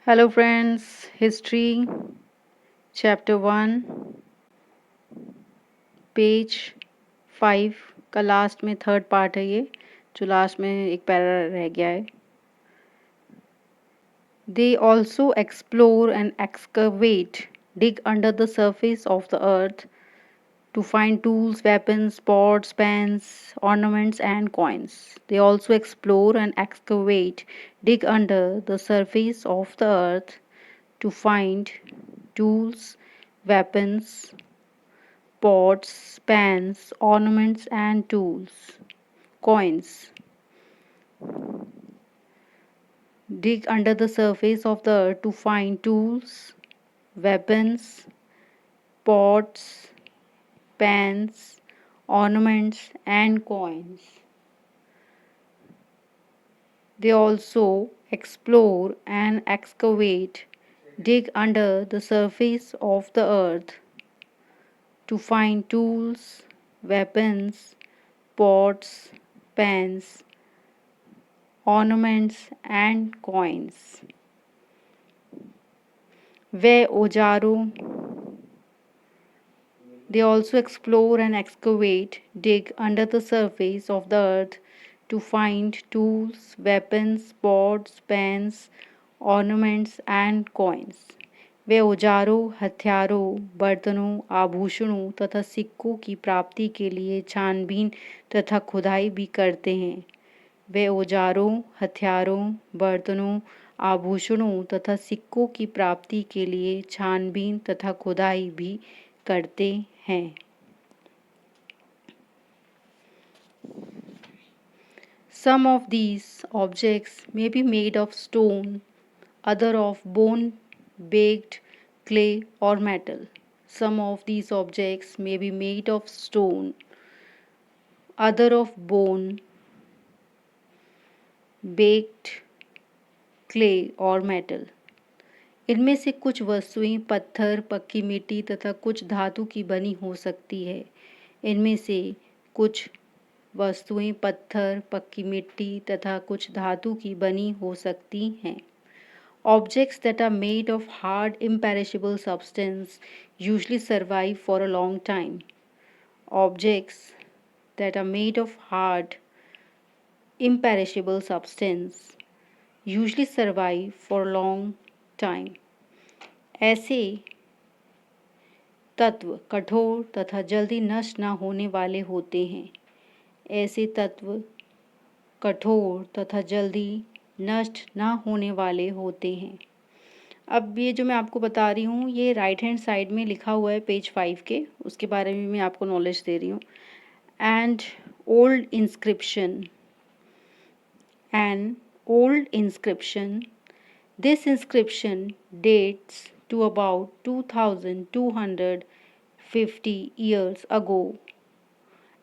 Hello friends, History Chapter 1 page 5 का last में third part है ये जो लास्ट में एक पैरा रह गया है. They also explore and excavate, dig under the surface of the earth to find tools, weapons, pots, pans, ornaments and coins. They also explore and excavate, dig under the surface of the earth to find tools, weapons, pots, pans, ornaments and tools. Coins. Dig under the surface of the earth to find tools, weapons, pots, pans, ornaments and coins. They also explore and excavate, dig under the surface of the earth to find tools, weapons, pots, pans, ornaments and coins. वे औजारों. They also explore and excavate, dig under the surface of the earth to find tools, weapons, pots, pans, ornaments and coins. वे औजारों, हथियारों, बर्तनों, आभूषणों तथा सिक्कों की प्राप्ति के लिए छानबीन तथा खुदाई भी करते हैं. वे औजारों, हथियारों, बर्तनों, आभूषणों तथा सिक्कों की प्राप्ति के लिए छानबीन तथा खुदाई भी करते हैं. Some of these objects may be made of stone, other of bone, baked clay or metal. Some of these objects may be made of stone, other of bone, baked clay or metal. इनमें से कुछ वस्तुएं पत्थर, पक्की मिट्टी तथा कुछ धातु की बनी हो सकती है. इनमें से कुछ वस्तुएं पत्थर, पक्की मिट्टी तथा कुछ धातु की बनी हो सकती हैं. Objects that are made of hard, imperishable substance usually survive for a long time. Objects that are made of hard, imperishable substance usually survive for a long time. ऐसे तत्व कठोर तथा जल्दी नष्ट न होने वाले होते हैं. ऐसे तत्व कठोर तथा जल्दी नष्ट न होने वाले होते हैं. अब ये जो मैं आपको बता रही हूँ ये राइट हैंड साइड में लिखा हुआ है पेज 5 के, उसके बारे में मैं आपको नॉलेज दे रही हूँ. And old inscription. An old inscription. This inscription dates to about 2250 years ago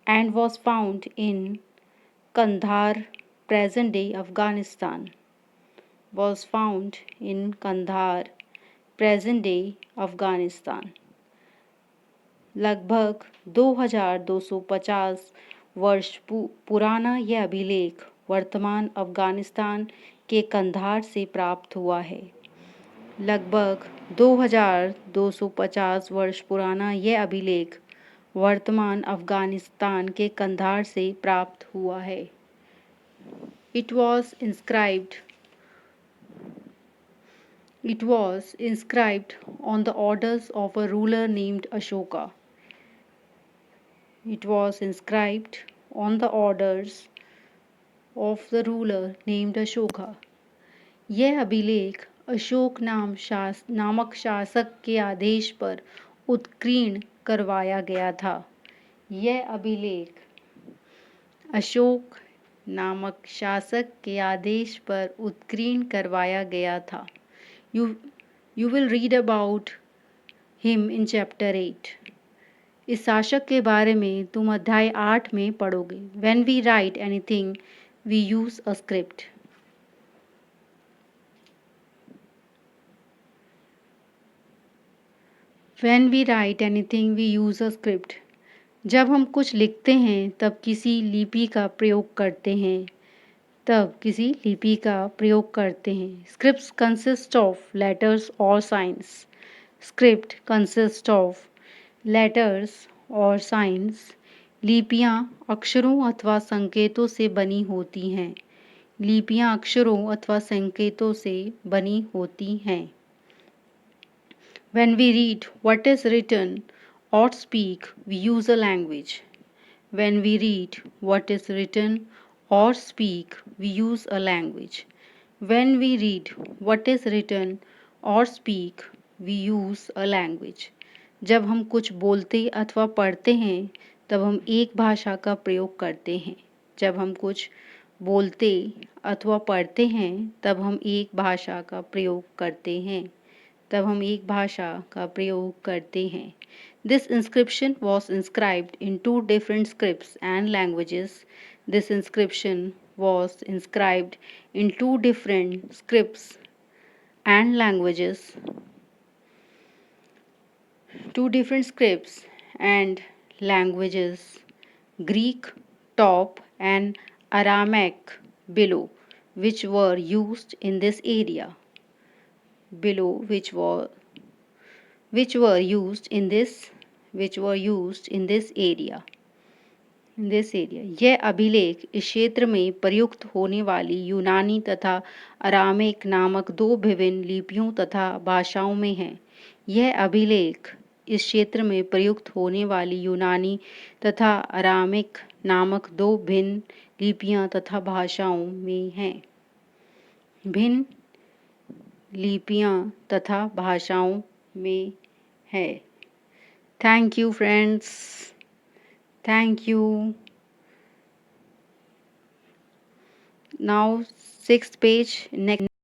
and was found in Kandahar, present-day Afghanistan. Was found in Kandahar, present-day Afghanistan. लगभग 2250 वर्ष पुराना यह अभिलेख वर्तमान अफगानिस्तान के कंधार से प्राप्त हुआ है. लगभग 2250 वर्ष पुराना यह अभिलेख वर्तमान अफगानिस्तान के कंधार से प्राप्त हुआ है. It was inscribed on the orders of a ruler named Ashoka. It was inscribed on the orders of the ruler named Ashoka. यह अभिलेख अशोक नामक शासक के आदेश पर उत्कीर्ण करवाया गया था. यह अभिलेख अशोक नामक शासक के आदेश पर उत्कीर्ण करवाया गया था. You will read about him in chapter 8. इस शासक के बारे में तुम अध्याय 8 में पढ़ोगे. When we write anything, we use a script. When we write anything, we use a script. जब हम कुछ लिखते हैं तब किसी लिपि का प्रयोग करते हैं. तब किसी लिपि का प्रयोग करते हैं। स्क्रिप्ट्स कंसिस्ट ऑफ लेटर्स और science. Script consist of letters और साइंस। लिपियाँ अक्षरों अथवा संकेतों से बनी होती हैं। लिपियाँ अक्षरों अथवा संकेतों से बनी होती हैं। When we read what is written or speak, we use a language. When we read what is written or speak, we use a language. When we read what is written or speak, we use a language. जब हम कुछ बोलते अथवा पढ़ते हैं तब हम एक भाषा का प्रयोग करते हैं। जब हम कुछ बोलते अथवा पढ़ते हैं तब हम एक भाषा का प्रयोग करते हैं। तब हम एक भाषा का प्रयोग करते हैं। This inscription was inscribed in two different scripts and languages. This inscription was inscribed in two different scripts and languages. Two different scripts and languages. Greek top and Aramaic below, which were used in this area. Below which were used in this area. यह अभिलेख इस क्षेत्र में प्रयुक्त होने वाली यूनानी तथा अरामिक नामक दो विभिन्न लिपियों तथा भाषाओं में है। यह अभिलेख इस क्षेत्र में प्रयुक्त होने वाली यूनानी तथा अरामिक नामक दो भिन्न लिपियां तथा भाषाओं में है। भिन्न लिपियां तथा भाषाओं में है। Thank you friends, thank you. Now 6th page, next